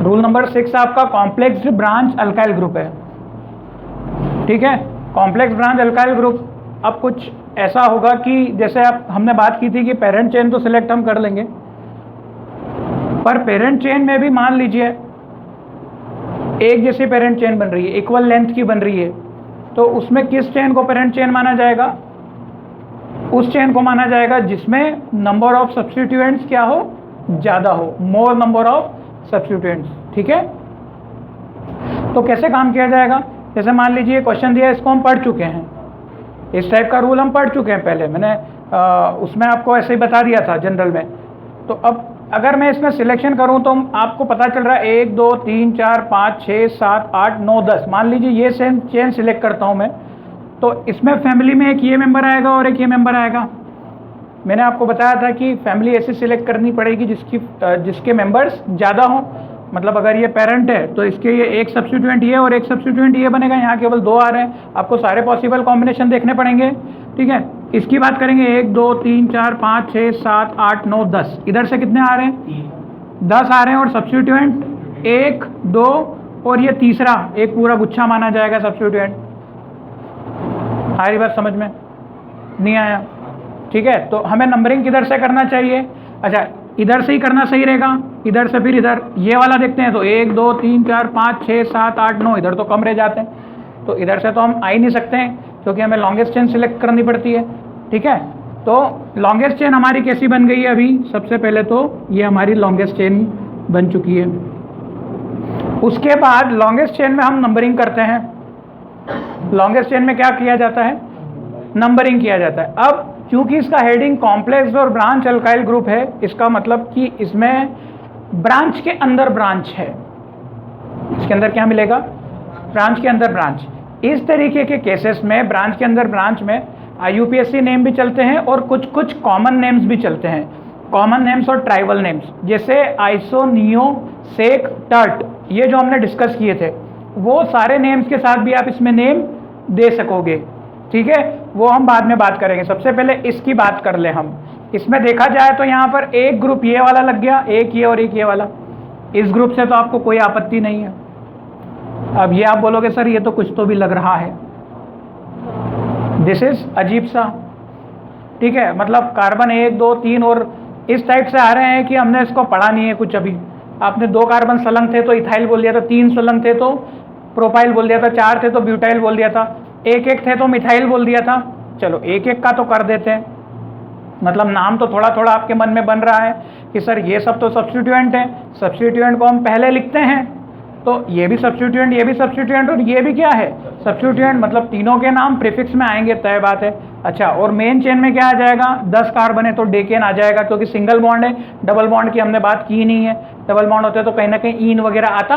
Rule number 6 आपका complex branch alkyl group है, ठीक है। कॉम्प्लेक्स ब्रांच अल्काइल ग्रुप अब कुछ ऐसा होगा कि जैसे आप हमने बात की थी कि पेरेंट चेन तो सिलेक्ट हम कर लेंगे, पर पेरेंट चेन में भी मान लीजिए एक जैसी पेरेंट चेन बन रही है, इक्वल लेंथ की बन रही है, तो उसमें किस चेन को पेरेंट चेन माना जाएगा? उस चेन को माना जाएगा जिसमें नंबर ऑफ सब्स्टिट्यूएंट्स क्या हो, ज़्यादा हो, मोर नंबर ऑफ सब्स्टिट्यूएंट्स, ठीक है। तो कैसे काम किया जाएगा? जैसे मान लीजिए क्वेश्चन दिया, इसको हम पढ़ चुके हैं, इस टाइप का रूल हम पढ़ चुके हैं पहले, मैंने उसमें आपको ऐसे ही बता दिया था जनरल में। तो अब अगर मैं इसमें सिलेक्शन करूं तो आपको पता चल रहा है 1 2 3 4 5 6 7 8 9 10, मान लीजिए ये चेन सिलेक्ट करता हूं मैं, तो इसमें फैमिली में एक ये मेंबर आएगा और एक ये मेंबर आएगा। मैंने आपको बताया था कि फैमिली ऐसे सिलेक्ट करनी पड़ेगी जिसके मेंबर्स ज़्यादा हों, मतलब अगर ये पेरेंट है तो इसके ये एक सब्स्टिट्यूएंट ये और एक सब्स्टिट्यूएंट ये बनेगा, यहाँ केवल 2 आ रहे हैं, आपको सारे पॉसिबल कॉम्बिनेशन देखने पड़ेंगे, ठीक है। इसकी बात करेंगे 1 2 3 4 5 6 7 8 9 10, इधर से कितने आ रहे हैं? 10 आ रहे हैं, और सब्स्टिट्यूएंट 1 2 और ये तीसरा एक पूरा गुच्छा माना जाएगा सब्स्टिट्यूएंट। हमारी बात समझ में नहीं आया? ठीक है, तो हमें नंबरिंग किधर से करना चाहिए? अच्छा, इधर से ही करना सही रहेगा, इधर से फिर इधर ये वाला देखते हैं, तो 1 2 3 4 5 6 7 8 9, इधर तो कम रह जाते हैं, तो इधर से तो हम आ ही नहीं सकते हैं क्योंकि हमें लॉन्गेस्ट चेन सिलेक्ट करनी पड़ती है, ठीक है। तो लॉन्गेस्ट चेन हमारी कैसी बन गई है अभी? सबसे पहले तो ये हमारी लॉन्गेस्ट चेन बन चुकी है। उसके बाद लॉन्गेस्ट चेन में हम नंबरिंग करते हैं। लॉन्गेस्ट चेन में क्या किया जाता है? नंबरिंग किया जाता है। अब क्योंकि इसका हेडिंग कॉम्प्लेक्स और ब्रांच अल्काइल ग्रुप है, इसका मतलब कि इसमें ब्रांच के अंदर ब्रांच है। इसके अंदर क्या मिलेगा? ब्रांच के अंदर ब्रांच। इस तरीके के केसेस में ब्रांच के अंदर ब्रांच में IUPAC नेम भी चलते हैं और कुछ कुछ कॉमन नेम्स भी चलते हैं, कॉमन नेम्स और ट्राइबल नेम्स, जैसे आइसो, नियो, सेक, टर्ट, ये जो हमने डिस्कस किए थे, वो सारे नेम्स के साथ भी आप इसमें नेम दे सकोगे, ठीक है। वो हम बाद में बात करेंगे, सबसे पहले इसकी बात कर ले हम। इसमें देखा जाए तो यहाँ पर एक ग्रुप ये वाला लग गया, एक ये और एक ये वाला, इस ग्रुप से तो आपको कोई आपत्ति नहीं है। अब ये आप बोलोगे सर ये तो कुछ तो भी लग रहा है, दिस इज अजीब सा, ठीक है। मतलब कार्बन 1 2 3 और इस टाइप से आ रहे हैं कि हमने इसको पढ़ा नहीं है कुछ अभी। आपने 2 कार्बन संलग्न थे तो इथाइल बोल दिया था, 3 संलग्न थे तो प्रोपाइल बोल दिया था, 4 थे तो ब्यूटाइल बोल दिया था, 1 1 थे तो मिथाइल बोल दिया था। चलो 1 1 का तो कर देते हैं, मतलब नाम तो थोड़ा थोड़ा आपके मन में बन रहा है कि सर ये सब तो सब्स्टिट्यूएंट है, सब्स्टिट्यूएंट को हम पहले लिखते हैं, तो ये भी सब्स्टिट्यूएंट, ये भी सब्स्टिट्यूएंट और ये भी क्या है? सब्स्टिट्यूएंट, मतलब तीनों के नाम प्रीफिक्स में आएंगे, तय बात है। अच्छा, और मेन चेन में क्या आ जाएगा? 10 कार्बन है तो डेकेन आ जाएगा, क्योंकि सिंगल बॉन्ड है, डबल बॉन्ड की हमने बात की नहीं है। डबल बॉन्ड होते तो कहीं ना कहीं ईन वगैरह आता,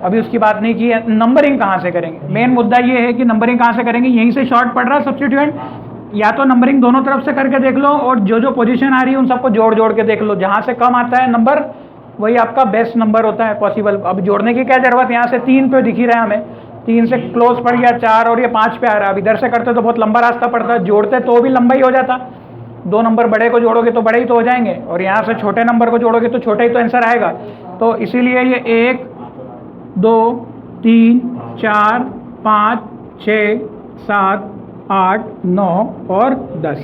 अभी उसकी बात नहीं की है। नंबरिंग कहाँ से करेंगे? मेन मुद्दा ये है कि नंबरिंग कहाँ से करेंगे, यहीं से शॉर्ट पड़ रहा है सब्स्टिट्यूएंट, या तो नंबरिंग दोनों तरफ से करके देख लो और जो जो पोजीशन आ रही है उन सबको जोड़ जोड़ के देख लो, जहाँ से कम आता है नंबर वही आपका बेस्ट नंबर होता है पॉसिबल। अब जोड़ने की क्या जरूरत, यहाँ से 3 पे दिख ही रहा है हमें, 3 से क्लोज पड़ गया 4 और ये 5 पे आ रहा है। अब इधर से करते तो बहुत लंबा रास्ता पड़ता, जोड़ते तो भी लंबा ही हो जाता, 2 नंबर बड़े को जोड़ोगे तो बड़े ही तो हो जाएंगे, और यहाँ से छोटे नंबर को जोड़ोगे तो छोटा ही तो आंसर आएगा। तो इसीलिए ये 1 2 3 4 5 6 7 8 9 और 10।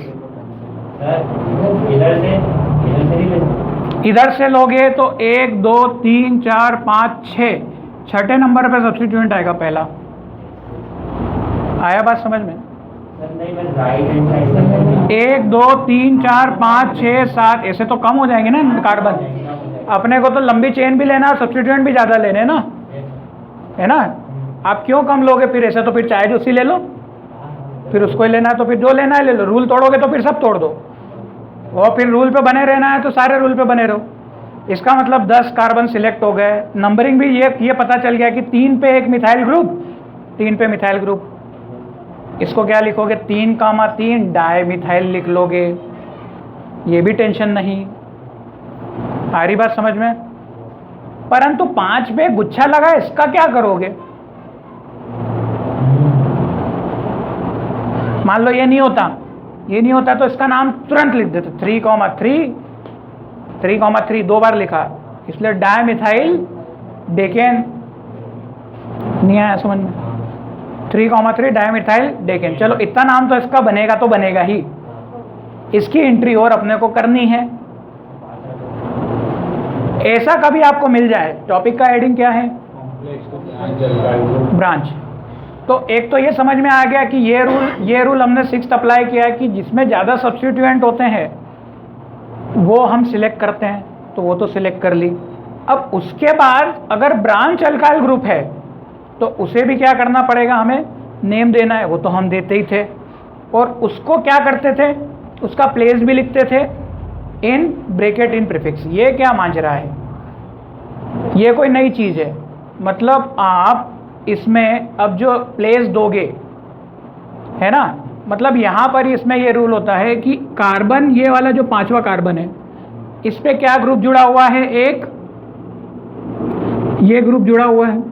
इधर से लोगे तो 1 2 3 4 5 6, छठे नंबर पे सब्स्टिट्यूएंट आएगा पहला। आया बात समझ में? 1 2 3 4 5 6 7, ऐसे तो कम हो जाएंगे ना कार्बन। अपने को तो लंबी चेन भी लेना, सब्स्टिट्यूएंट भी ज़्यादा लेने ना, है ना। आप क्यों कम लोगे फिर? ऐसे तो फिर चाहे जो सी ले लो, फिर उसको ही लेना है तो फिर जो लेना है ले लो। रूल तोड़ोगे तो फिर सब तोड़ दो, और फिर रूल पे बने रहना है तो सारे रूल पे बने रहो। इसका मतलब 10 कार्बन सिलेक्ट हो गए। नंबरिंग भी ये पता चल गया कि 3 पे एक मिथाइल ग्रुप, 3 पे मिथाइल ग्रुप। इसको क्या लिखोगे? 3,3 डाई मिथाइल लिख लोगे, ये भी टेंशन नहीं। आ रही बात समझ में? परंतु 5 पे गुच्छा लगा, इसका क्या करोगे? मान लो ये नहीं होता तो इसका नाम तुरंत लिख देते 3,3 2 बार लिखा, इसलिए डायमिथाइल डेकेन, नहीं आया समझ में? 3,3 डायमिथाइल डेकेन। चलो इतना नाम तो इसका बनेगा तो बनेगा ही, इसकी एंट्री और अपने को करनी है। ऐसा कभी आपको मिल जाए, टॉपिक का हेडिंग क्या है? ब्रांच। तो एक तो ये समझ में आ गया कि ये रूल हमने 6th अप्लाई किया कि जिसमें ज़्यादा सब्स्टिट्यूएंट होते हैं वो हम सिलेक्ट करते हैं, तो वो तो सिलेक्ट कर ली। अब उसके बाद अगर ब्रांच अल्काइल ग्रुप है तो उसे भी क्या करना पड़ेगा, हमें नेम देना है, वो तो हम देते ही थे। और उसको क्या करते थे, उसका प्लेस भी लिखते थे इन ब्रैकेट इन प्रीफिक्स। ये क्या मांझरा है, ये कोई नई चीज़ है। मतलब आप इसमें अब जो प्लेस दोगे है ना, मतलब यहाँ पर इसमें ये रूल होता है कि कार्बन, ये वाला जो 5वां कार्बन है, इस पे क्या ग्रुप जुड़ा हुआ है, एक ये ग्रुप जुड़ा हुआ है।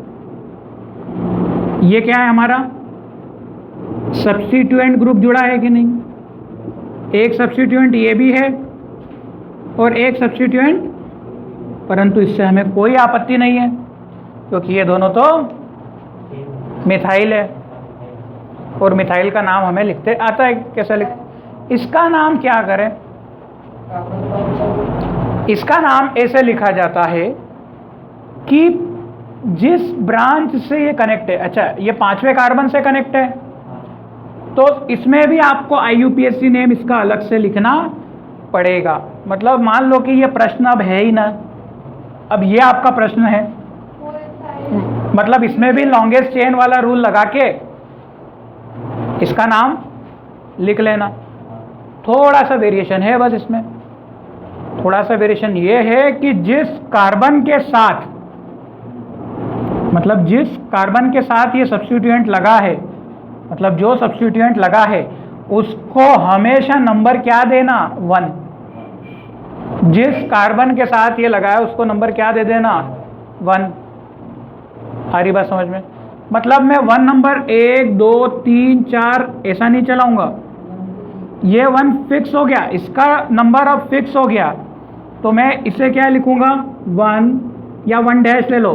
ये क्या है हमारा सब्स्टिट्यूएंट ग्रुप जुड़ा है कि नहीं? एक सब्स्टिट्यूएंट ये भी है और एक सब्स्टिट्यूएंट, परंतु इससे हमें कोई आपत्ति नहीं है क्योंकि ये दोनों तो मिथाइल है और मिथाइल का नाम हमें लिखते आता है। कैसा लिख, इसका नाम क्या करें, इसका नाम ऐसे लिखा जाता है कि जिस ब्रांच से ये कनेक्ट है, अच्छा ये 5वें कार्बन से कनेक्ट है, तो इसमें भी आपको IUPAC नेम इसका अलग से लिखना पड़ेगा। मतलब मान लो कि ये प्रश्न अब है ही ना, अब ये आपका प्रश्न है, मतलब इसमें भी लॉन्गेस्ट चेन वाला रूल लगा के इसका नाम लिख लेना। थोड़ा सा वेरिएशन है बस इसमें, थोड़ा सा वेरिएशन ये है कि जिस कार्बन के साथ, मतलब जिस कार्बन के साथ ये सब्स्टिट्यूएंट लगा है, मतलब जो सब्स्टिट्यूएंट लगा है उसको हमेशा नंबर क्या देना, 1। जिस कार्बन के साथ ये लगा है उसको नंबर क्या दे देना, 1। आ रही बात समझ में? मतलब मैं 1 नंबर 1 2 3 4 ऐसा नहीं चलाऊंगा, ये 1 फिक्स हो गया, इसका नंबर अब फिक्स हो गया, तो मैं इसे क्या लिखूंगा, 1 या 1 डैश ले लो,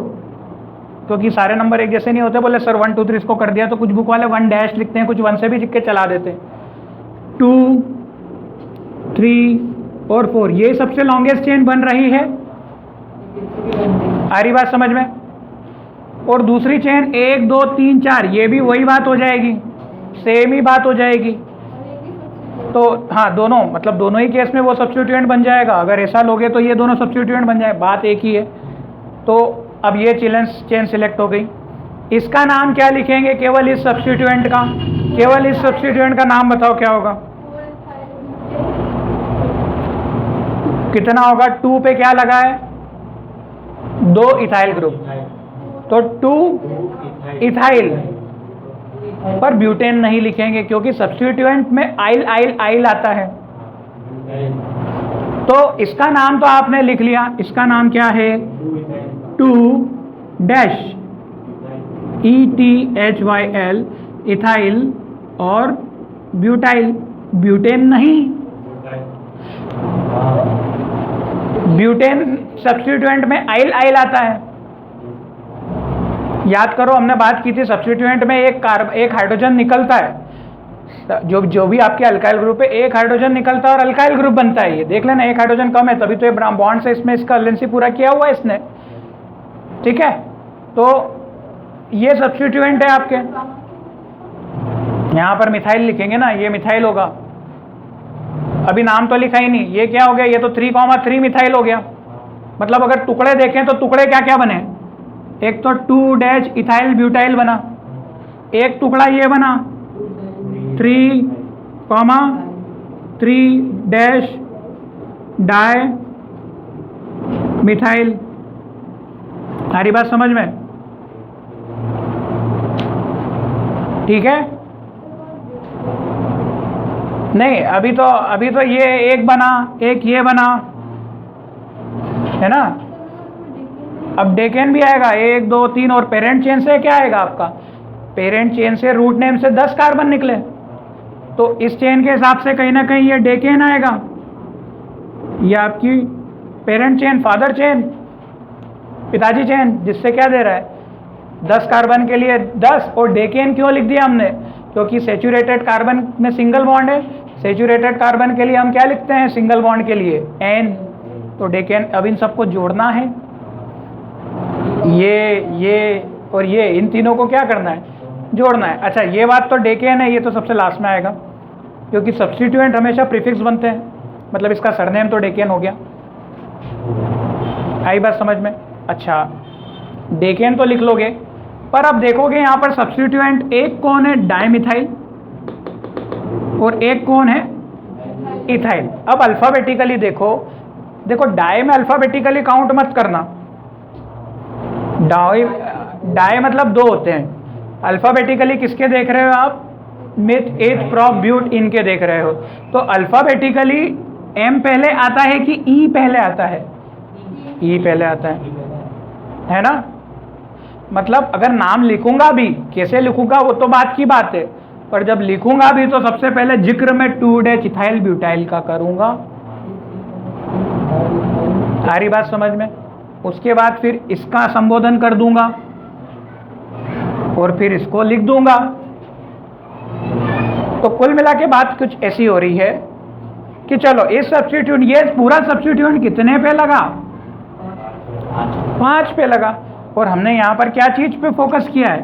क्योंकि सारे नंबर एक जैसे नहीं होते। बोले सर 1 2 3 इसको कर दिया, तो कुछ बुक वाले 1 डैश लिखते हैं, कुछ 1 से भी लिख के चला देते हैं। 2 3 और 4 ये सबसे लॉन्गेस्ट चेन बन रही है। आ रही बात समझ में? और दूसरी चेन 1 2 3 4 ये भी वही बात हो जाएगी, सेम ही बात हो जाएगी। तो हाँ, दोनों मतलब दोनों ही केस में वो सब्स्टिट्यूएंट बन जाएगा। अगर ऐसा लोगे तो ये दोनों सब्स्टिट्यूएंट बन जाए, बात एक ही है। तो अब ये चेन सिलेक्ट हो गई, इसका नाम क्या लिखेंगे, केवल इस सब्स्टिट्यूएंट का, केवल इस सब्स्टिट्यूएंट का नाम बताओ क्या होगा, कितना होगा? 2 पे क्या लगा है, 2 इथाइल ग्रुप, तो 2 इथाइल पर ब्यूटेन नहीं लिखेंगे क्योंकि सब्स्टिट्यूएंट में आइल आइल आइल आता है। तो इसका नाम तो आपने लिख लिया, इसका नाम क्या है, 2 डैश ETHYL इथाइल और ब्यूटाइल, ब्यूटेन नहीं। ब्यूटेन सब्स्टिट्यूएंट में आइल आइल आता है। याद करो हमने बात की थी, सब्स्टिट्यूएंट में एक हाइड्रोजन निकलता है, जो भी आपके अल्काइल ग्रुप है एक हाइड्रोजन निकलता है और अल्काइल ग्रुप बनता है। ये देख लेना, एक हाइड्रोजन कम है तभी तो ये बॉन्ड से इसमें इसका एलएनसी पूरा किया हुआ है इसने, ठीक है। तो ये सब्स्टिट्यूएंट है आपके, यहाँ पर मिथाइल लिखेंगे ना, ये मिथाइल होगा। अभी नाम तो लिखा ही नहीं, ये क्या हो गया, ये तो 3,3 मिथाइल हो गया। मतलब अगर टुकड़े देखें तो टुकड़े क्या क्या बने, एक तो 2 डैश इथाइल ब्यूटाइल बना, एक टुकड़ा ये बना 3,3 डैश डाई मिथाइल। सारी बात समझ में? ठीक है। नहीं अभी तो ये एक बना, एक ये बना, है ना। अब डेकेन भी आएगा 1 2 3 और पेरेंट चेन से क्या आएगा आपका, पेरेंट चेन से रूट नेम से 10 कार्बन निकले, तो इस चेन के हिसाब से कहीं ना कहीं ये डेकेन आएगा। ये आपकी पेरेंट चेन, फादर चेन, पिताजी चेन, जिससे क्या दे रहा है 10 कार्बन के लिए 10, और डेकेन क्यों लिख दिया हमने, क्योंकि सेचुरेटेड कार्बन में सिंगल बॉन्ड है, सेचुरेटेड कार्बन के लिए हम क्या लिखते हैं सिंगल बॉन्ड के लिए एन, तो डेकेन। अब इन सबको जोड़ना है, ये और ये, इन तीनों को क्या करना है, जोड़ना है। अच्छा ये बात तो डेकेन है, ये तो सबसे लास्ट में आएगा, क्योंकि सब्स्टिट्यूएंट हमेशा प्रीफिक्स बनते हैं, मतलब इसका सरनेम तो डेकेन हो गया। आई बात समझ में? अच्छा डेकेन तो लिख लोगे, पर अब देखोगे यहाँ पर सब्स्टिट्यूएंट एक कौन है, डाइमिथाइल, और एक कौन है, इथाइल। अब अल्फाबेटिकली देखो, डाई में अल्फाबेटिकली काउंट मत करना, डाई मतलब 2 होते हैं। अल्फाबेटिकली किसके देख रहे हो आप, मिथ एथ प्रोप ब्यूट, इनके देख रहे हो। तो अल्फाबेटिकली एम पहले आता है कि ई पहले आता है, ई पहले आता है ना। मतलब अगर नाम लिखूंगा भी, कैसे लिखूंगा वो तो बात की बात है, पर जब लिखूंगा भी तो सबसे पहले जिक्र में 2 इथाइल ब्यूटाइल का करूंगा। सारी बात समझ में? उसके बाद फिर इसका संबोधन कर दूंगा और फिर इसको लिख दूंगा। तो कुल मिला के बात कुछ ऐसी हो रही है कि चलो इस सब्स्टिट्यूट, ये पूरा सब्स्टिट्यूट कितने पे लगा, 5 पे लगा, और हमने यहां पर क्या चीज पे फोकस किया है,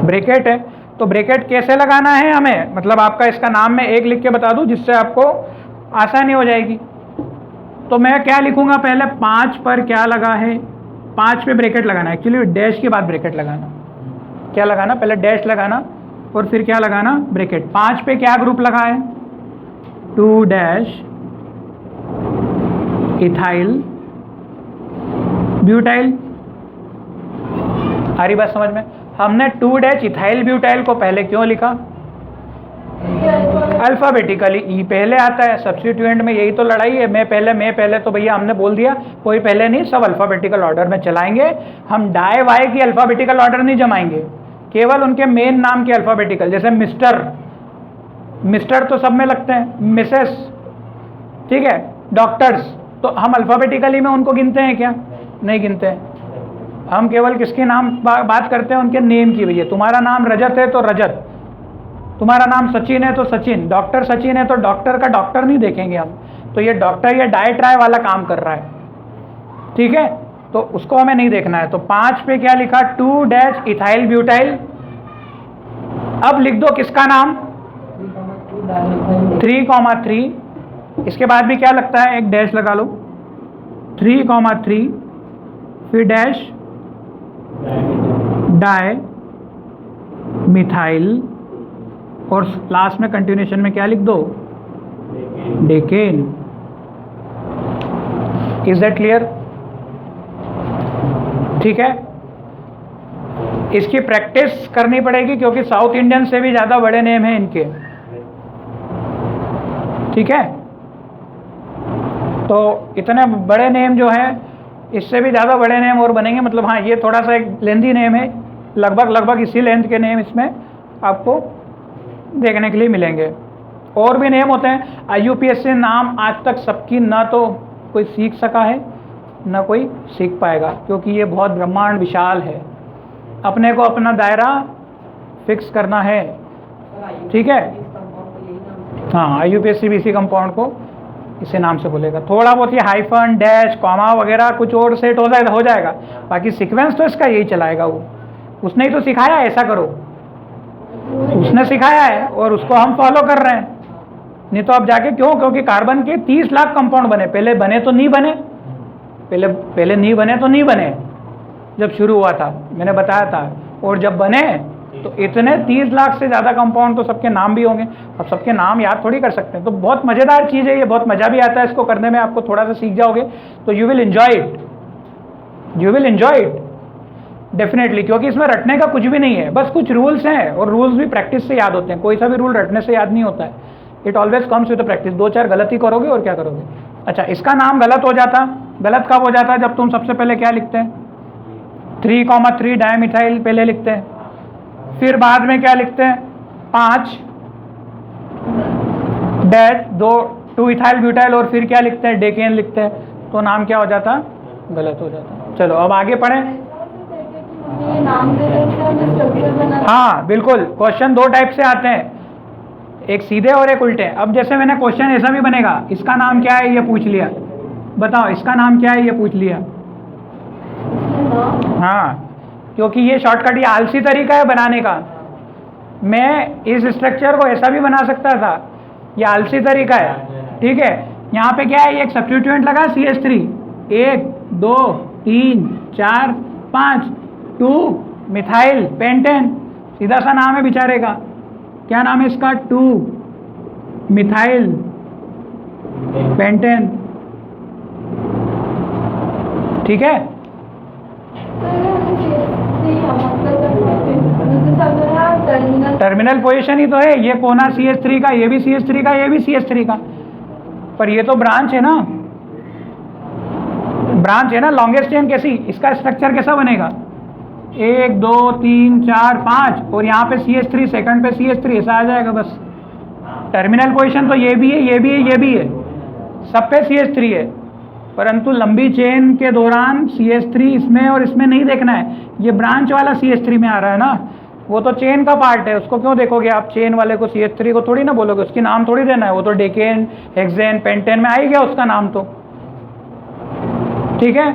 ब्रैकेट है। तो ब्रैकेट कैसे लगाना है हमें, मतलब आपका इसका नाम मैं 1 लिख के बता दूं जिससे आपको आसानी हो जाएगी। तो मैं क्या लिखूंगा, पहले 5 पर क्या लगा है, 5 पे ब्रैकेट लगाना, एक्चुअली डैश के बाद ब्रैकेट लगाना, क्या लगाना, पहले डैश लगाना और फिर क्या लगाना, ब्रैकेट। 5 पे क्या ग्रुप लगा है, 2 इथाइल ब्यूटाइल। आ रही बात समझ में? हमने 2 इथाइल ब्यूटाइल को पहले क्यों लिखा, अल्फाबेटिकली ई पहले आता है, सब्स्टिट्यूएंट में यही तो लड़ाई है, मैं पहले तो भैया हमने बोल दिया कोई पहले नहीं, सब अल्फाबेटिकल ऑर्डर में चलाएंगे। हम डाई वाई की अल्फाबेटिकल ऑर्डर नहीं जमाएंगे, केवल उनके मेन नाम के अल्फाबेटिकल, जैसे मिस्टर तो सब में लगते हैं, मिसेस, ठीक है, डॉक्टर्स, तो हम अल्फाबेटिकली में उनको गिनते हैं क्या, नहीं गिनते हैं। हम केवल किसके नाम बात करते हैं, उनके नेम की। भैया तुम्हारा नाम रजत है तो रजत, तुम्हारा नाम सचिन है तो सचिन, डॉक्टर सचिन है तो डॉक्टर का डॉक्टर नहीं देखेंगे हम। तो ये डॉक्टर ये डाई ट्राई वाला काम कर रहा है, ठीक है, तो उसको हमें नहीं देखना है। तो 5 पे क्या लिखा, 2 इथाइल ब्यूटाइल। अब लिख दो किसका नाम, 3,3, इसके बाद भी क्या लगता है, एक डैश लगा लो, 3,3 फिर डैश, डाई मिथाइल, और लास्ट में कंटिन्यूएशन में क्या लिख दो, डेकेन। Is that clear? ठीक है, इसकी प्रैक्टिस करनी पड़ेगी क्योंकि साउथ इंडियन से भी ज्यादा बड़े नेम हैं इनके, ठीक है। तो इतने बड़े नेम जो है, इससे भी ज़्यादा बड़े नेम और बनेंगे, मतलब हाँ ये थोड़ा सा एक लेंथी नेम है, लगभग इसी लेंथ के नेम इसमें आपको देखने के लिए मिलेंगे। और भी नेम होते हैं। IUPAC नाम आज तक सबकी ना तो कोई सीख सका है ना कोई सीख पाएगा, क्योंकि ये बहुत ब्रह्मांड विशाल है, अपने को अपना दायरा फिक्स करना है, ठीक है। हाँ IUPAC भी इसी कंपाउंड को इसी नाम से बोलेगा। थोड़ा बहुत ये हाइफन, डैश, कॉमा वगैरह कुछ और सेट हो जाएगा, बाकी सीक्वेंस तो इसका यही चलाएगा। वो उसने ही तो सिखाया ऐसा करो, उसने सिखाया है और उसको हम फॉलो कर रहे हैं। नहीं तो अब जाके क्यों, क्योंकि कार्बन के 30 लाख कंपाउंड बने, पहले बने तो नहीं बने, पहले नहीं बने तो नहीं बने जब शुरू हुआ था, मैंने बताया था। और जब बने तो इतने 30 लाख से ज़्यादा कंपाउंड, तो सबके नाम भी होंगे। अब सबके नाम याद थोड़ी कर सकते हैं, तो बहुत मज़ेदार चीज़ है ये, बहुत मज़ा भी आता है इसको करने में। आपको थोड़ा सा सीख जाओगे तो you will enjoy it definitely, क्योंकि इसमें रटने का कुछ भी नहीं है, बस कुछ रूल्स हैं, और रूल्स भी प्रैक्टिस से याद होते हैं। कोई सा भी रूल रटने से याद नहीं होता है, it always comes with practice. 2-4 गलती करोगे और क्या करोगे। अच्छा, इसका नाम गलत हो जाता, गलत कब हो जाता है, जब तुम सबसे पहले क्या लिखते हैं, 3,3 डायमिथाइल पहले लिखते हैं, फिर बाद में क्या लिखते हैं, 5 डैश 2 इथाइल ब्यूटाइल, और फिर क्या लिखते हैं, डेकेन लिखते हैं, तो नाम क्या हो जाता, गलत हो जाता है। चलो अब आगे पढ़ें। ये नाम दे रहे थे, हमें स्ट्रक्चर बना। हाँ बिल्कुल, क्वेश्चन दो टाइप से आते हैं, एक सीधे और एक उल्टे। अब जैसे मैंने क्वेश्चन ऐसा भी बनेगा, इसका नाम क्या है ये पूछ लिया, बताओ इसका नाम क्या है ये पूछ लिया। हाँ, क्योंकि ये शॉर्टकट, ये आलसी तरीका है बनाने का। मैं इस स्ट्रक्चर को ऐसा भी बना सकता था, ये आलसी तरीका है, ठीक है। यहाँ पे क्या है, ये एक सब्स्टिट्यूएंट लगा CH3, 1 2 3 4 5, 2 मिथाइल पेंटेन, सीधा सा नाम है बेचारे का, क्या नाम है इसका, 2 मिथाइल पेंटेन, ठीक है। टर्मिनल पोजीशन ही तो है, ये कोना CH3 का, ये भी CH3 का, ये भी CH3 का, पर ये तो ब्रांच है ना, ब्रांच है ना, लॉन्गेस्ट चेन कैसी, इसका स्ट्रक्चर कैसा बनेगा, 1 2 3 4 5 और यहाँ पे CH3, सेकंड पे CH3, ऐसा आ जाएगा बस। टर्मिनल पोजीशन तो ये भी है, ये भी है, ये भी है, सब पे CH3 है, परंतु लंबी चेन के दौरान CH3 इसमें और इसमें नहीं देखना है, ये ब्रांच वाला CH3 में आ रहा है ना, वो तो चेन का पार्ट है, उसको क्यों देखोगे आप, चेन वाले को CH3 को थोड़ी ना बोलोगे, उसकी नाम थोड़ी देना है, वो तो डेकेन हेक्सेन पेंटेन में आ ही गया उसका नाम तो, ठीक है।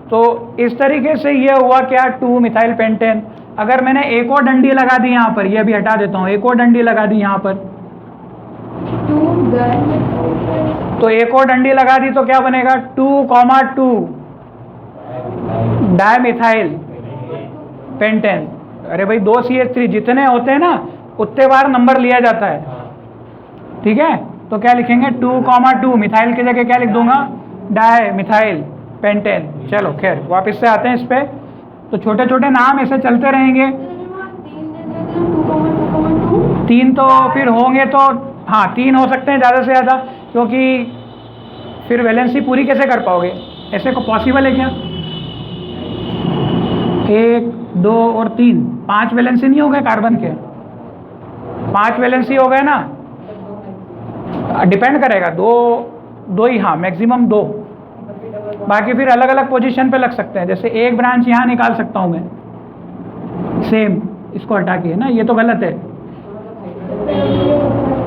तो इस तरीके से ये हुआ क्या, 2 मिथाइल पेंटेन। अगर मैंने एक और डंडी लगा दी यहाँ पर, ये भी हटा देता हूँ, एक और डंडी लगा दी यहाँ पर, तो एक और डंडी लगा दी तो क्या बनेगा, 2,2 डाई मिथाइल पेंटेन। अरे भाई 2 CH3 जितने होते हैं ना उतने बार नंबर लिया जाता है, ठीक है। तो क्या लिखेंगे, 2,2 मिथाइल की जगह क्या लिख दूंगा, डाई मिथाइल पेंटेन। चलो खैर वापस से आते हैं इस पे। तो छोटे छोटे नाम ऐसे चलते रहेंगे, 3 तो फिर होंगे तो, हाँ 3 हो सकते हैं ज़्यादा से ज़्यादा, क्योंकि फिर वैलेंसी पूरी कैसे कर पाओगे, ऐसे को पॉसिबल है क्या, 1 2 और 3, 5 वैलेंसी नहीं हो गए कार्बन के, 5 वैलेंसी हो गए ना, डिपेंड करेगा, 2 ही, हाँ मैक्सिमम 2, बाकी फिर अलग अलग पोजीशन पे लग सकते हैं। जैसे एक ब्रांच यहाँ निकाल सकता हूँ मैं, सेम इसको हटा के ना, ये तो गलत है,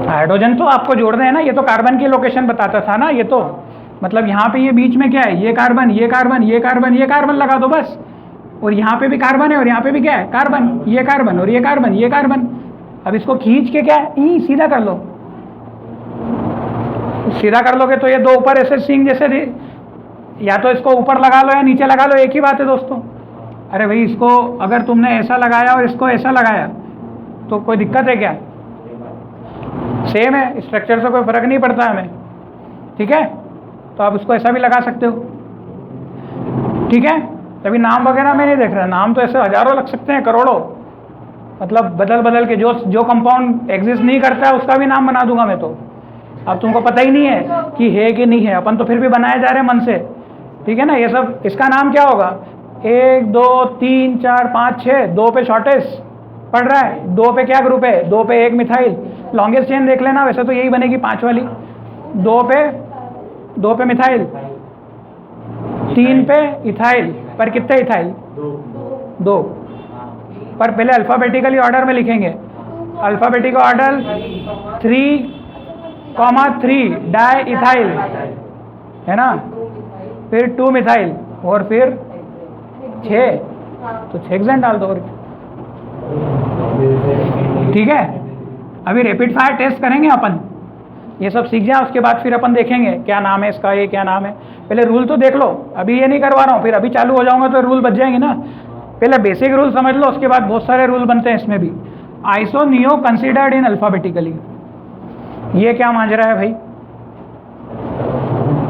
हाइड्रोजन तो आपको जोड़ रहे हैं ना, ये तो कार्बन की लोकेशन बताता था ना, ये तो मतलब यहाँ पे ये बीच में क्या है, ये कार्बन, ये कार्बन, ये कार्बन, ये कार्बन लगा दो बस, और यहाँ पे भी कार्बन है और यहाँ पे भी क्या है, कार्बन, ये कार्बन और ये कार्बन, ये कार्बन। अब इसको खींच के क्या है, सीधा कर लो, सीधा कर लोगे तो ये 2 ऊपर ऐसे सिंग जैसे, या तो इसको ऊपर लगा लो या नीचे लगा लो, एक ही बात है दोस्तों। अरे भाई इसको अगर तुमने ऐसा लगाया और इसको ऐसा लगाया तो कोई दिक्कत है क्या, सेम है, स्ट्रक्चर से कोई फर्क नहीं पड़ता हमें, ठीक है। तो आप उसको ऐसा भी लगा सकते हो, ठीक है। तभी नाम वगैरह में नहीं देख रहा, नाम तो ऐसे हजारों लग सकते हैं, करोड़ों, मतलब बदल बदल के, जो कंपाउंड एग्जिस्ट नहीं करता है उसका भी नाम बना दूंगा मैं तो। अब तुमको पता ही नहीं है कि है कि नहीं है, अपन तो फिर भी बनाए जा रहे हैं मन से, ठीक है ना। ये सब इसका नाम क्या होगा, 1 2 3 4 5 6, 2 पे शॉर्टेस्ट पड़ रहा है, 2 पे क्या ग्रुप है, 2 पे 1 मिथाइल, लॉन्गेस्ट चेन देख लेना, वैसे तो यही बनेगी 5 वाली, 2 पे मिथाइल, 3 पे इथाइल, पर कितने इथाइल, 2, पर पहले अल्फ़ाबेटिकली ऑर्डर में लिखेंगे, अल्फ़ाबेटिकल ऑर्डर 3,3 डाई इथाइल है ना, फिर 2 मिथाइल और फिर 6, तो 6 हेक्सेन डाल दो, ठीक है। अभी रैपिड फायर टेस्ट करेंगे अपन, ये सब सीख जाए, उसके बाद फिर अपन देखेंगे क्या नाम है इसका, ये क्या नाम है। पहले रूल तो देख लो, अभी ये नहीं करवा रहा हूँ, फिर अभी चालू हो जाऊंगा तो रूल बच जाएंगे ना। पहले बेसिक रूल समझ लो, उसके बाद बहुत सारे रूल बनते हैं इसमें भी। Iso neo considered in alphabetically, ये क्या मांझरा है भाई,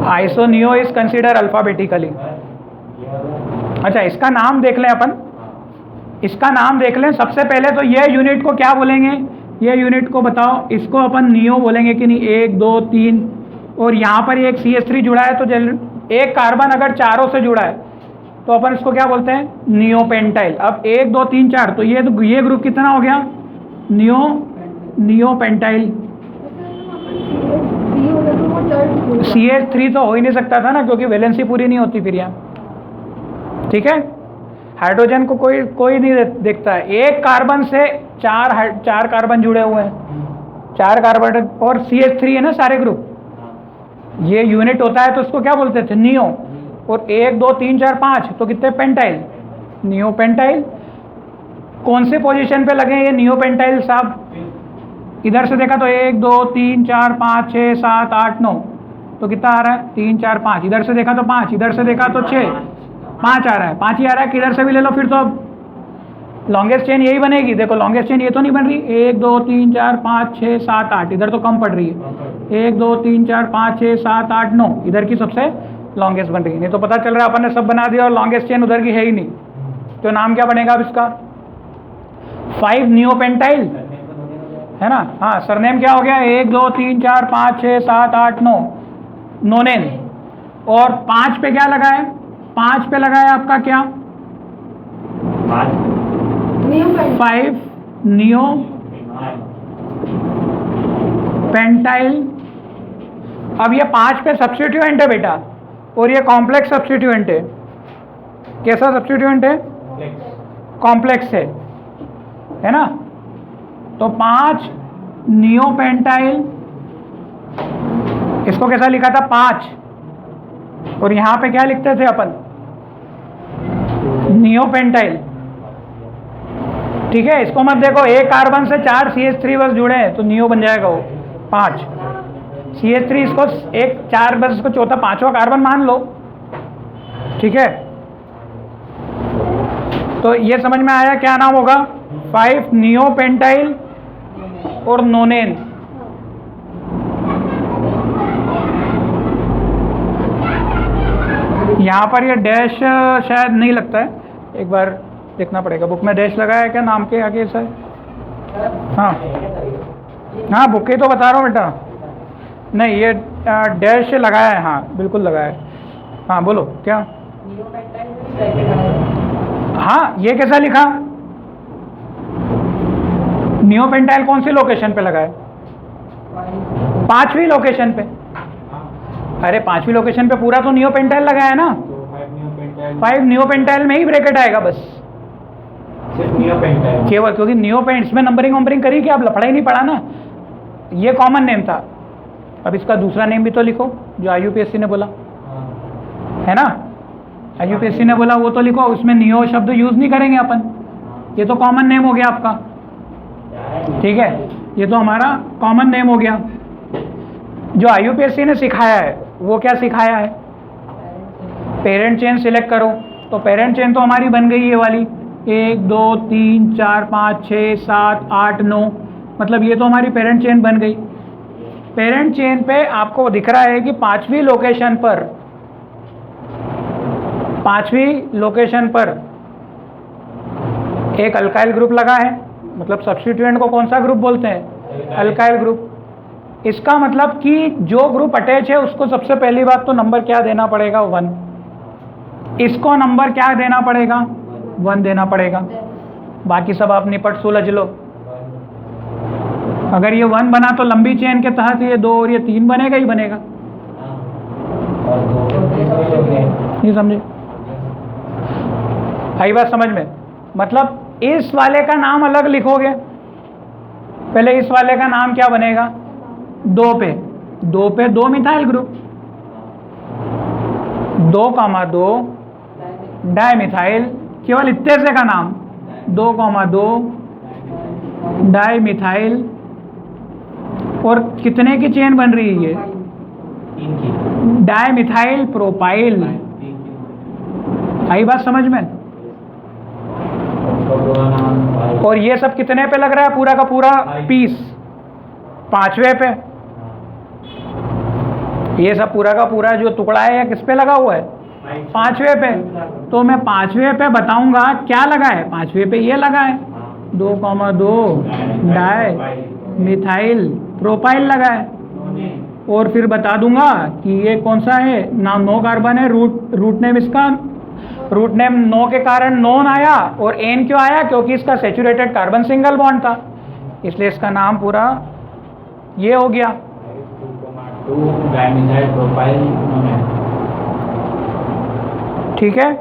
iso neo is consider alphabetically. अच्छा इसका नाम देख लें अपन, इसका नाम देख लें। सबसे पहले तो ये यूनिट को क्या बोलेंगे, ये यूनिट को बताओ, इसको अपन नियो बोलेंगे कि नहीं, 1 2 3, और यहाँ पर एक CH3 जुड़ा है, तो एक कार्बन अगर चारों से जुड़ा है तो अपन इसको क्या बोलते हैं, नियोपेंटाइल। अब 1 2 3 4, तो ये ग्रुप कितना हो गया, नियोपेंटाइल। CH3 तो हो ही नहीं सकता था ना, क्योंकि वैलेंसी पूरी नहीं होती फिर यहाँ, ठीक है, हाइड्रोजन को कोई नहीं देखता है। एक कार्बन से चार कार्बन जुड़े हुए हैं, 4 कार्बन, और CH3 है ना सारे ग्रुप, ये यूनिट होता है तो उसको क्या बोलते थे, नियो। और 1 2 3 4 5 तो कितने, पेंटाइल, नियो पेंटाइल। कौन से पोजीशन पे लगे ये नियो पेंटाइल साहब? इधर से देखा तो 1 2 3 4 5 6 7 8 9, तो कितना आ रहा है, 3 4 5। इधर से देखा तो 5, इधर से देखा तो 6, 5 आ रहा है, 5 ही आ रहा है। किधर से भी ले लो फिर तो अब लॉन्गेस्ट चेन यही बनेगी। देखो लॉन्गेस्ट चेन ये तो नहीं बन रही, 1 2 3 4 5 6 7 8, इधर तो कम पड़ रही है, 1 2 3 4 5 6 7 8 9, इधर की सबसे लॉन्गेस्ट बन रही है। नहीं तो पता चल रहा है अपन ने सब बना दिया और लॉन्गेस्ट चेन उधर की है ही नहीं, तो नाम क्या बनेगा अब इसका, 5 नियोपेंटाइल, है ना। हाँ, सरनेम क्या हो गया, 1 2 3 4 5 6 7 8 9, नोनेन। और 5 पे क्या लगा है, 5 पे लगा है आपका क्या, 5 नियो पेंटाइल। अब ये 5 पे सब्स्टिट्यूएंट है बेटा, और ये कॉम्प्लेक्स सब्स्टिट्यूएंट है। कैसा सब्स्टिट्यूएंट है, कॉम्प्लेक्स है ना। तो 5 नियो पेंटाइल, इसको कैसा लिखा था, 5, और यहां पे क्या लिखते थे अपन, नियो पेंटाइल। ठीक है, इसको मत देखो, एक कार्बन से 4 CH3 बस जुड़े हैं तो नियो बन जाएगा वो 5 CH3, इसको एक 4 बस, इसको चौथा 5वां कार्बन मान लो। ठीक है, तो ये समझ में आया क्या नाम होगा, 5 नियो पेंटाइल और नोनेन। यहाँ पर ये डैश शायद नहीं लगता है, एक बार देखना पड़ेगा, बुक में डैश लगा है क्या नाम के आगे से? हाँ हाँ, बुक ही तो बता रहा हूँ बेटा, नहीं ये डैश लगाया है, हाँ बिल्कुल लगाया है। हाँ बोलो क्या, हाँ ये कैसा लिखा, नियोपेंटाइल कौन सी लोकेशन पे लगा है, 5वीं लोकेशन पे। अरे 5वीं लोकेशन पे पूरा तो नियोपेंटाइल लगा है ना, 5 नियोपेंटाइल में ही ब्रैकेट आएगा बस, केवल, क्योंकि नियोपेंट इसमें नंबरिंग करी कि आप लफड़ा ही नहीं पड़ा ना, ये कॉमन नेम था। अब इसका दूसरा नेम भी तो लिखो जो IUPAC ने बोला, है ना, IUPAC ने बोला वो तो लिखो, उसमें नियो शब्द यूज नहीं करेंगे अपन, ये तो कॉमन नेम हो गया आपका। ठीक है, ये तो हमारा कॉमन नेम हो गया। जो IUPAC ने सिखाया है वो क्या सिखाया है, पेरेंट चेन सिलेक्ट करो, तो पेरेंट चेन तो हमारी बन गई ये वाली, 1 2 3 4 5 6 7 8 9, मतलब ये तो हमारी पेरेंट चेन बन गई। पेरेंट चेन पे आपको दिख रहा है कि 5वीं लोकेशन पर एक अल्काइल ग्रुप लगा है, मतलब सब्स्टिट्यूएंट को कौन सा ग्रुप बोलते हैं, अल्काइल ग्रुप। इसका मतलब कि जो ग्रुप अटैच है उसको सबसे पहली बात तो नंबर क्या देना पड़ेगा, 1। इसको नंबर क्या देना पड़ेगा, 1 देना पड़ेगा, बाकी सब आप निपट सुलझ लो। अगर ये 1 बना तो लंबी चेन के तहत ये 2 और ये 3 बनेगा ही बनेगा, ये समझे, आई बात समझ में। मतलब इस वाले का नाम अलग लिखोगे, पहले इस वाले का नाम क्या बनेगा, 2 पे 2 मिथाइल ग्रुप, 2,2 डाइमिथाइल, केवल इतने से का नाम 2,2 डाइमिथाइल। और कितने की चेन बन रही है ये, डाइमिथाइल प्रोपाइल। आई बात समझ में। और ये सब कितने पे लग रहा है, पूरा का पूरा पीस 5वें पे, ये सब पूरा का पूरा जो टुकड़ा है किस पे लगा हुआ है, 5वें पे। तो मैं 5वें पे बताऊंगा क्या लगा है, 5वें पे ये लगा है 2,2 डाई मिथाइल प्रोपाइल लगा है, और फिर बता दूंगा कि ये कौन सा है, नाम 9 कार्बन है, रूट नेम इसका, रूट नेम 9 के कारण नोन आया, और एन क्यों आया, क्योंकि इसका सैचुरेटेड कार्बन सिंगल बॉन्ड था, इसलिए इसका नाम पूरा ये हो गया। ठीक है,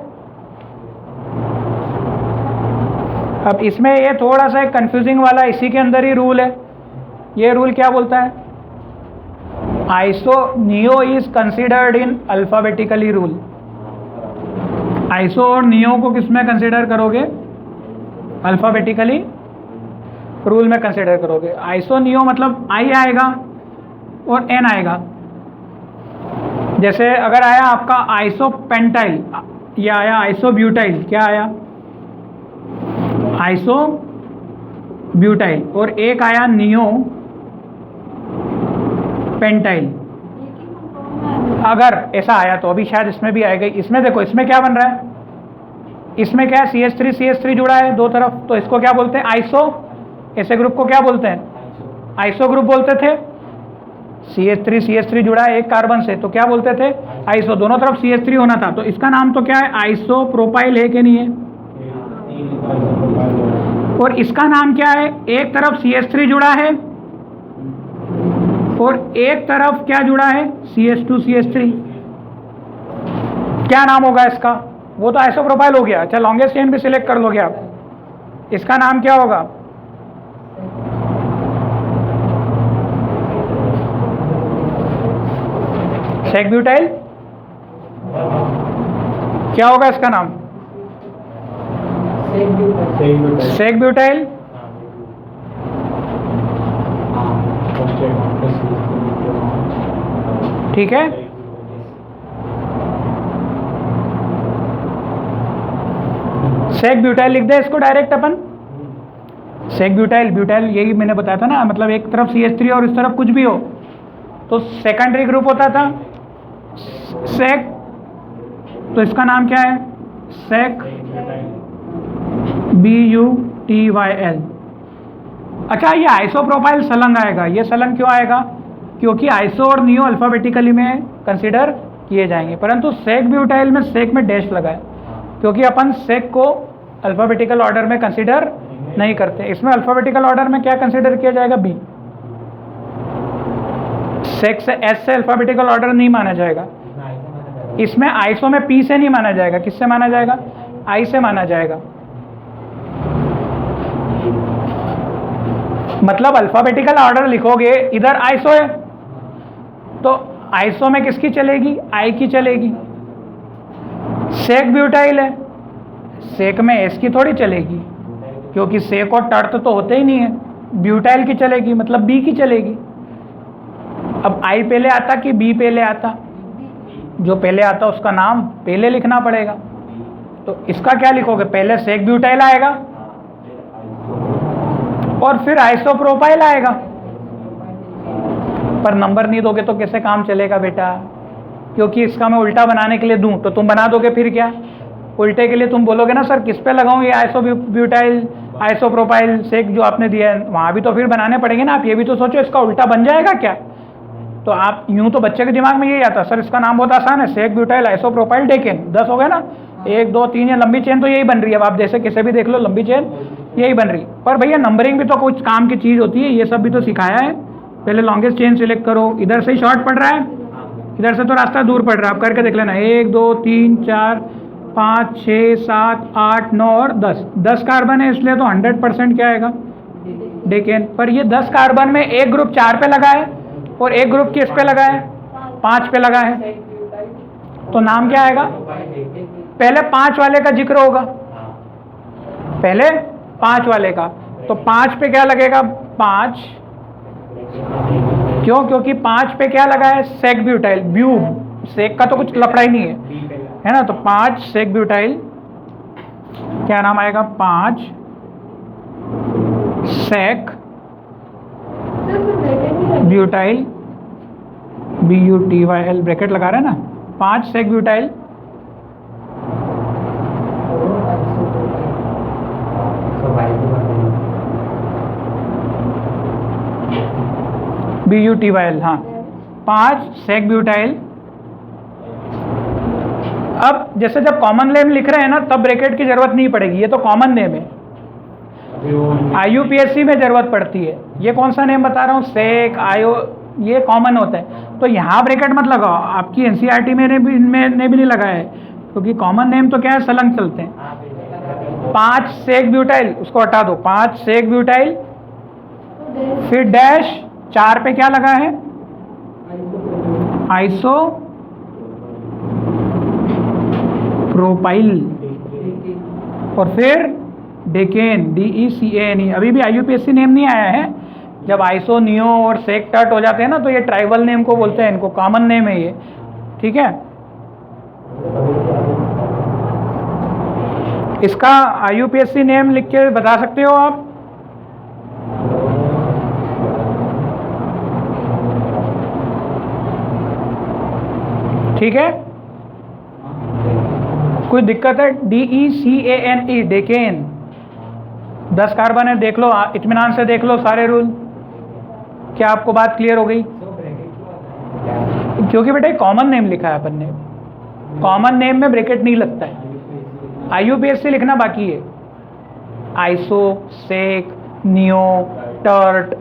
अब इसमें ये थोड़ा सा एक कंफ्यूजिंग वाला इसी के अंदर ही रूल है। ये रूल क्या बोलता है? Iso neo is considered in alphabetically rule. Iso और नियो को किस में कंसिडर करोगे? अल्फाबेटिकली रूल में कंसिडर करोगे। आइसो नियो मतलब आई आएगा और एन आएगा। जैसे अगर आया आपका आइसो पेंटाइल, या आया आइसो ब्यूटाइल, क्या आया? आइसो ब्यूटाइल, और एक आया नियो पेंटाइल। अगर ऐसा आया तो अभी शायद इसमें भी आएगा। इसमें देखो, इसमें क्या बन रहा है? इसमें क्या है? CH3 जुड़ा है दो तरफ, तो इसको क्या बोलते हैं? आइसो। ऐसे ग्रुप को क्या बोलते हैं? आइसो ग्रुप बोलते थे। CH3 जुड़ा है एक कार्बन से, तो क्या बोलते थे? आइसो। दोनों तरफ CH3 होना था, तो इसका नाम तो क्या है? आइसो प्रोपाइल है कि नहीं है? और इसका नाम क्या है? एक तरफ CH3 जुड़ा है और एक तरफ क्या जुड़ा है? CH2CH3। क्या नाम होगा इसका? वो तो आइसोप्रोपाइल हो गया। अच्छा, लॉन्गेस्ट चेन भी सिलेक्ट कर लोगे आप। इसका नाम क्या होगा? Sec butyl. क्या होगा इसका नाम? Sec butyl. ठीक है। सेक ब्यूटाइल लिख दे इसको डायरेक्ट अपन। सेक ब्यूटाइल, ब्यूटाइल यही मैंने बताया था ना, मतलब एक तरफ CH3 और इस तरफ कुछ भी हो तो सेकेंडरी ग्रुप होता था सेक। तो इसका नाम क्या है? सेक BUTYL। अच्छा, ये आइसोप्रोपाइल सलंग आएगा। ये सलंग क्यों आएगा? क्योंकि आइसो और नियो अल्फाबेटिकली में कंसीडर किए जाएंगे, परंतु सेक ब्यूटाइल में सेक में डैश लगा है, क्योंकि अपन सेक को अल्फाबेटिकल ऑर्डर में कंसीडर नहीं करते। इसमें अल्फाबेटिकल ऑर्डर में क्या कंसीडर किया जाएगा? बी। सेक से एस से अल्फाबेटिकल ऑर्डर नहीं माना जाएगा। इसमें आइसो में पी से नहीं माना जाएगा। किससे माना जाएगा? आई से माना जाएगा। मतलब अल्फाबेटिकल ऑर्डर लिखोगे, इधर आइसो है तो आइसो में किसकी चलेगी? आई की चलेगी। सेक ब्यूटाइल है, सेक में एस की थोड़ी चलेगी, क्योंकि सेक और टर्ट तो होते ही नहीं है। ब्यूटाइल की चलेगी, मतलब बी की चलेगी। अब आई पहले आता कि बी पहले आता? जो पहले आता उसका नाम पहले लिखना पड़ेगा। तो इसका क्या लिखोगे? पहले सेक ब्यूटाइल आएगा और फिर आइसोप्रोपाइल आएगा। पर नंबर नहीं दोगे तो कैसे काम चलेगा बेटा? क्योंकि इसका मैं उल्टा बनाने के लिए दूं तो तुम बना दोगे, फिर क्या? उल्टे के लिए तुम बोलोगे ना सर किस पे लगाऊं ये आइसो ब्यूटाइल आइसोप्रोपाइल सेक जो आपने दिया है, वहाँ भी तो फिर बनाने पड़ेंगे ना। आप ये भी तो सोचो इसका उल्टा बन जाएगा क्या? तो आप यूं तो बच्चे के दिमाग में यही आता सर इसका नाम बहुत आसान है, सेक ब्यूटाइल आइसोप्रोपाइल डेकेन। 10 हो गए ना, 1 2 3, या लंबी चेन तो यही बन रही है। अब आप जैसे कैसे भी देख लो, लंबी चेन यही बन रही। पर भैया नंबरिंग भी तो कुछ काम की चीज़ होती है, ये सब भी तो सिखाया है। पहले लॉन्गेस्ट चेन सिलेक्ट करो। इधर से ही शॉर्ट पड़ रहा है, इधर से तो रास्ता दूर पड़ रहा है। आप करके देख लेना। 1 2 3 4 5 6 7 8 9 और 10 कार्बन है, इसलिए तो 100% क्या आएगा? डेकेन। पर ये 10 कार्बन में एक ग्रुप 4 पे लगा है और एक ग्रुप किस पे लगा है? 5 पे लगा है। तो नाम क्या आएगा? पहले 5 वाले का जिक्र होगा, पहले 5 वाले का। तो 5 पे क्या लगेगा? 5। क्यों? क्योंकि 5 पे क्या लगा है? Sec butyl. ब्यू सेक का तो कुछ लफड़ा ही नहीं है ना। तो 5 सेक ब्यूटाइल, क्या नाम आएगा? 5 सेक ब्यूटाइल BUTYL ब्रैकेट लगा रहे हैं ना। 5 सेक ब्यूटाइल BUTYL, हाँ 5 सेक ब्यूटाइल। अब जैसे जब कॉमन नेम लिख रहे हैं ना तब ब्रैकेट की जरूरत नहीं पड़ेगी, ये तो कॉमन नेम है। IUPAC में जरूरत पड़ती है। ये कौन सा नेम बता रहा हूँ? सेक आयो, ये कॉमन होता है। तो यहाँ ब्रैकेट मत लगाओ, आपकी NCERT में ने भी नहीं लगाया है, क्योंकि कॉमन नेम तो क्या है? सलंग चलते हैं। 5 सेक ब्यूटाइल, उसको हटा दो, 5 सेक ब्यूटाइल, फिर डैश 4 पे क्या लगा है, आइसो प्रोपाइल, और फिर डेकेन, DECANE। अभी भी IUPAC नेम नहीं आया है। जब आइसो, नियो और सेक टर्ट हो जाते हैं ना, तो ये ट्राइबल नेम को बोलते हैं, इनको कॉमन नेम है ये, ठीक है। इसका IUPAC नेम लिख के बता सकते हो आप? ठीक है, कोई दिक्कत है? DECANE, decane. 10 कार्बन है, देख लो, इत्मीनान से देख लो सारे रूल। क्या आपको बात क्लियर हो गई? क्योंकि बेटा कॉमन नेम लिखा है अपन ने, कॉमन नेम में ब्रैकेट नहीं लगता है। IUPAC लिखना बाकी है। आइसो, सेक, नियो, टर्ट,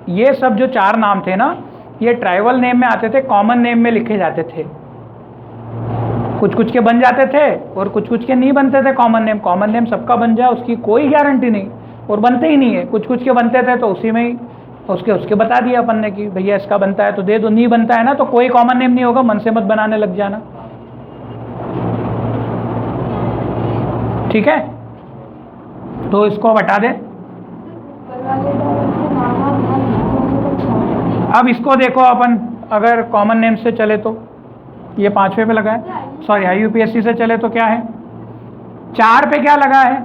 ये सब जो 4 नाम थे ना, ये ट्राइबल नेम में आते थे, कॉमन नेम में लिखे जाते थे। कुछ कुछ के बन जाते थे और कुछ कुछ के नहीं बनते थे कॉमन नेम। कॉमन नेम सबका बन जाए उसकी कोई गारंटी नहीं, और बनते ही नहीं है। कुछ कुछ के बनते थे तो उसी में ही उसके बता दिया अपन ने कि भैया इसका बनता है तो दे दो, नहीं बनता है ना तो कोई कॉमन नेम नहीं होगा, मन से मत बनाने लग जाना, ठीक है। तो इसको हटा दे। अब इसको देखो अपन, अगर कॉमन नेम से चले तो ये 5वें पे लगा है, सॉरी IUPAC से चले तो क्या है, 4 पे क्या लगा है,